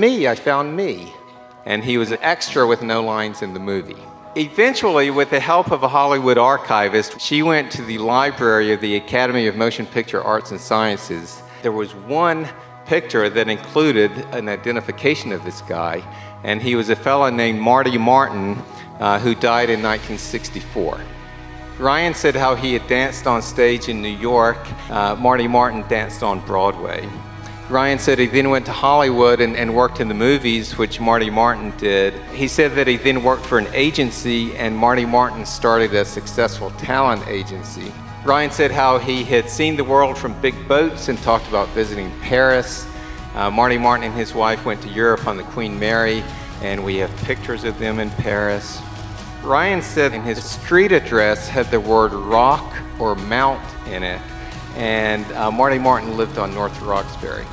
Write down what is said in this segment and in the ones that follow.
I found me. And he was an extra with no lines in the movie. Eventually, with the help of a Hollywood archivist, she went to the library of the Academy of Motion Picture Arts and Sciences. There was one picture that included an identification of this guy, and he was a fellow named Marty Martin, who died in 1964. Ryan said how he had danced on stage in New York. Marty Martin danced on Broadway. Ryan said he then went to Hollywood and worked in the movies, which Marty Martin did. He said that he then worked for an agency, and Marty Martin started a successful talent agency. Ryan said how he had seen the world from big boats and talked about visiting Paris. Marty Martin and his wife went to Europe on the Queen Mary, and we have pictures of them in Paris. Ryan said in his street address had the word rock or mount in it, and Marty Martin lived on North Roxbury.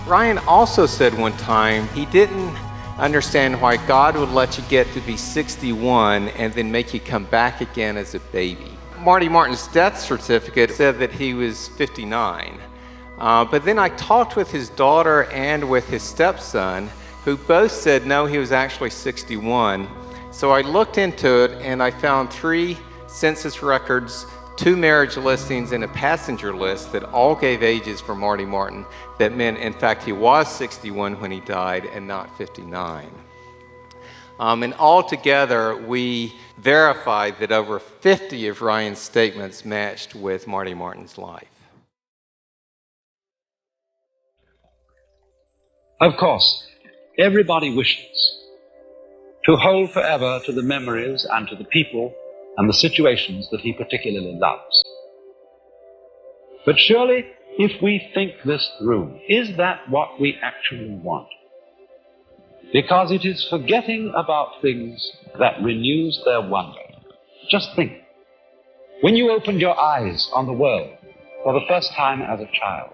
Ryan also said one time he didn't understand why God would let you get to be 61 and then make you come back again as a baby. Marty Martin's death certificate said that he was 59. But then I talked with his daughter and with his stepson, who both said no, he was actually 61. So I looked into it and I found 3 census records, 2 marriage listings, and a passenger list that all gave ages for Marty Martin that meant, in fact, he was 61 when he died and not 59. And altogether, we verified that over 50 of Ryan's statements matched with Marty Martin's life. Of course, everybody wishes to hold forever to the memories and to the people and the situations that he particularly loves. But surely, if we think this through, is that what we actually want? Because it is forgetting about things that renews their wonder. Just think. When you opened your eyes on the world for the first time as a child,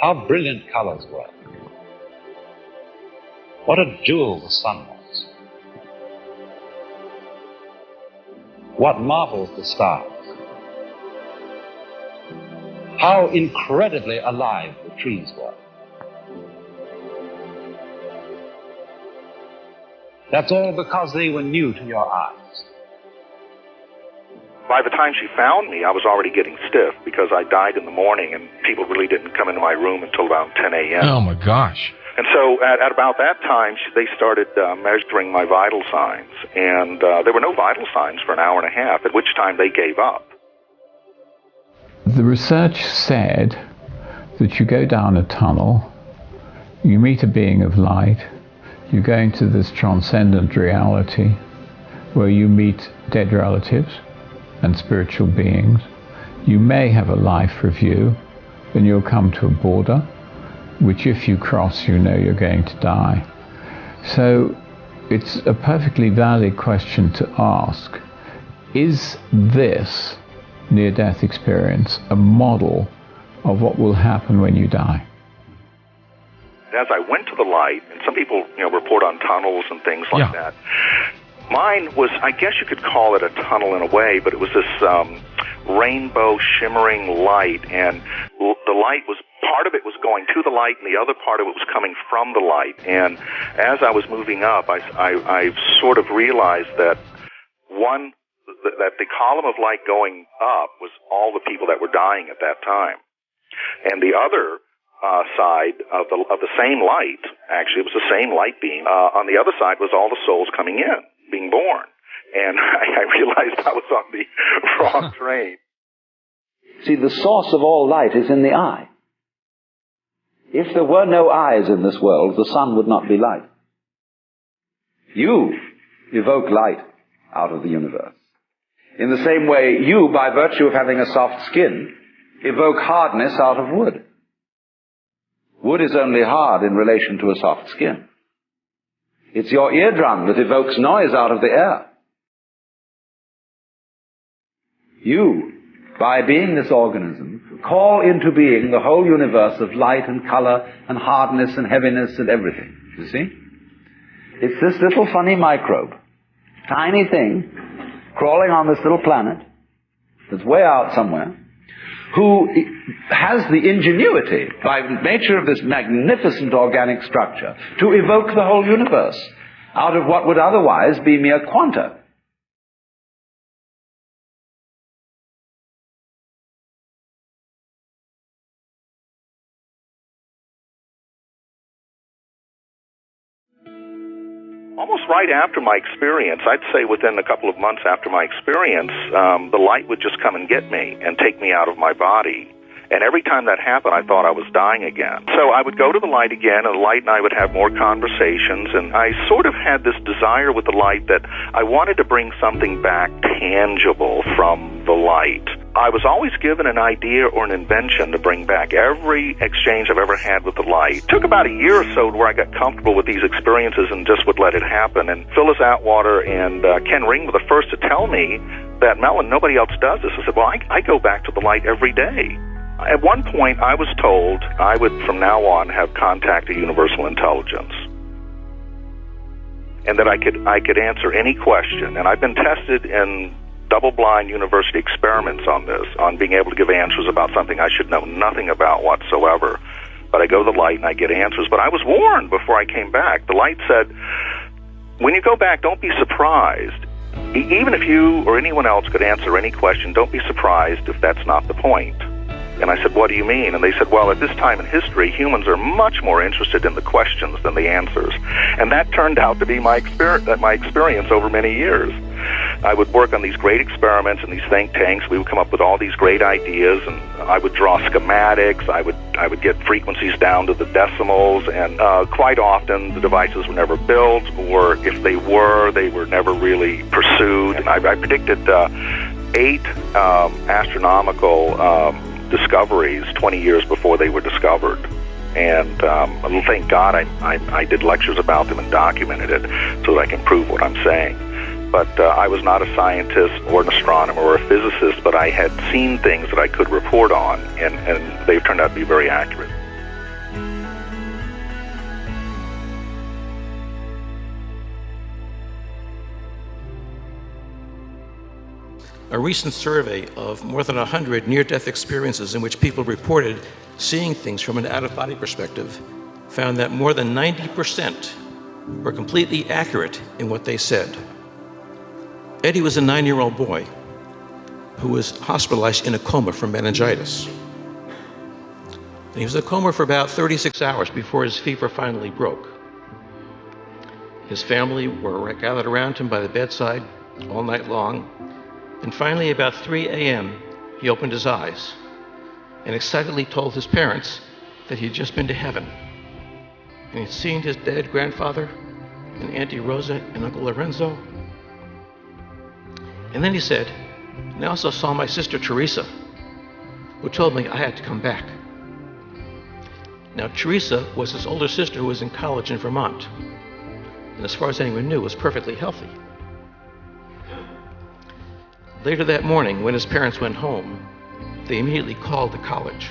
how brilliant colors were. What a jewel the sun was. What marvels the stars. How incredibly alive the trees were. That's all because they were new to your eyes. By the time she found me, I was already getting stiff because I died in the morning and people really didn't come into my room until about 10 a.m. Oh, my gosh. And so at about that time, they started measuring my vital signs. And there were no vital signs for an hour and a half, at which time they gave up. The research said that you go down a tunnel, you meet a being of light, you go into this transcendent reality where you meet dead relatives and spiritual beings. You may have a life review, and you'll come to a border, which if you cross, you know you're going to die. So it's a perfectly valid question to ask. Is this near-death experience a model of what will happen when you die? As I went to the light, and some people, report on tunnels and things like that. Mine was, I guess you could call it a tunnel in a way, but it was this rainbow shimmering light, and the light was, part of it was going to the light, and the other part of it was coming from the light. And as I was moving up, I sort of realized that that the column of light going up was all the people that were dying at that time, and the other side of the same light, actually it was the same light beam, on the other side was all the souls coming in, being born. And I realized I was on the wrong train. See, the source of all light is in the eye. If there were no eyes in this world, the sun would not be light. You evoke light out of the universe. In the same way, you, by virtue of having a soft skin, evoke hardness out of wood. Wood is only hard in relation to a soft skin. It's your eardrum that evokes noise out of the air. You, by being this organism, call into being the whole universe of light and color and hardness and heaviness and everything. You see? It's this little funny microbe, tiny thing, crawling on this little planet that's way out somewhere, who has the ingenuity, by nature of this magnificent organic structure, to evoke the whole universe out of what would otherwise be mere quanta. Almost right after my experience, I'd say within a couple of months after my experience, the light would just come and get me and take me out of my body. And every time that happened, I thought I was dying again. So I would go to the light again, and the light and I would have more conversations, and I sort of had this desire with the light that I wanted to bring something back tangible from the light. I was always given an idea or an invention to bring back. Every exchange I've ever had with the light took about a year or so where I got comfortable with these experiences and just would let it happen. And Phyllis Atwater and Ken Ring were the first to tell me that, Mellon, nobody else does this. I said, well, I go back to the light every day. At one point, I was told I would, from now on, have contact to universal intelligence, and that I could answer any question. And I've been tested in double-blind university experiments on this, on being able to give answers about something I should know nothing about whatsoever. But I go to the light and I get answers. But I was warned before I came back. The light said, when you go back, don't be surprised. Even if you or anyone else could answer any question, don't be surprised if that's not the point. And I said, what do you mean? And they said, well, at this time in history, humans are much more interested in the questions than the answers. And that turned out to be my experience over many years. I would work on these great experiments in these think tanks. We would come up with all these great ideas, and I would draw schematics. I would get frequencies down to the decimals, and quite often the devices were never built, or if they were never really pursued. And I predicted 8 astronomical discoveries 20 years before they were discovered. And thank God I did lectures about them and documented it so that I can prove what I'm saying. But I was not a scientist or an astronomer or a physicist, but I had seen things that I could report on, and they've turned out to be very accurate. A recent survey of more than 100 near-death experiences in which people reported seeing things from an out-of-body perspective found that more than 90% were completely accurate in what they said. Eddie was a 9-year-old boy who was hospitalized in a coma from meningitis. And he was in a coma for about 36 hours before his fever finally broke. His family were gathered around him by the bedside all night long. And finally, about 3 a.m., he opened his eyes and excitedly told his parents that he had just been to heaven. And he'd seen his dead grandfather and Auntie Rosa and Uncle Lorenzo. And then he said, and I also saw my sister Teresa, who told me I had to come back. Now, Teresa was his older sister who was in college in Vermont, and as far as anyone knew, was perfectly healthy. Later that morning, when his parents went home, they immediately called the college,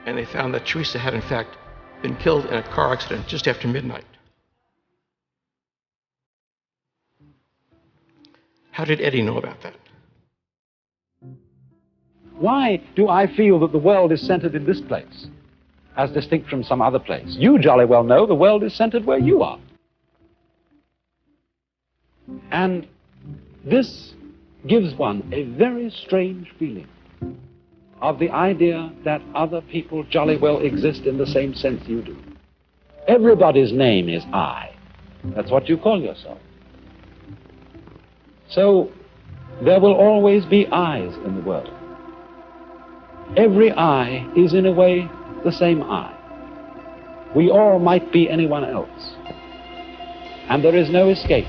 and they found that Teresa had in fact been killed in a car accident just after midnight. How did Eddie know about that? Why do I feel that the world is centered in this place, as distinct from some other place? You jolly well know the world is centered where you are. And this gives one a very strange feeling of the idea that other people jolly well exist in the same sense you do. Everybody's name is I. That's what you call yourself. So there will always be I's in the world. Every I is in a way the same I. We all might be anyone else. And there is no escape.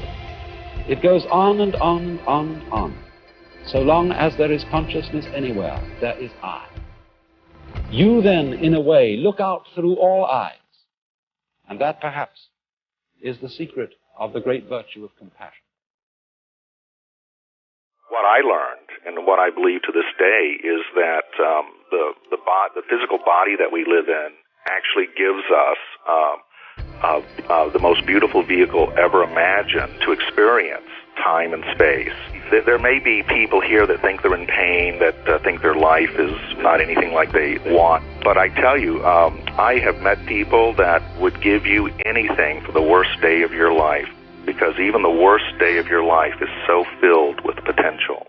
It goes on and on and on and on. So long as there is consciousness anywhere, there is I. You then, in a way, look out through all eyes. And that, perhaps, is the secret of the great virtue of compassion. What I learned, and what I believe to this day, is that the physical body that we live in actually gives us the most beautiful vehicle ever imagined to experience time and space. There may be people here that think they're in pain, that think their life is not anything like they want. But I tell you, I have met people that would give you anything for the worst day of your life, because even the worst day of your life is so filled with potential.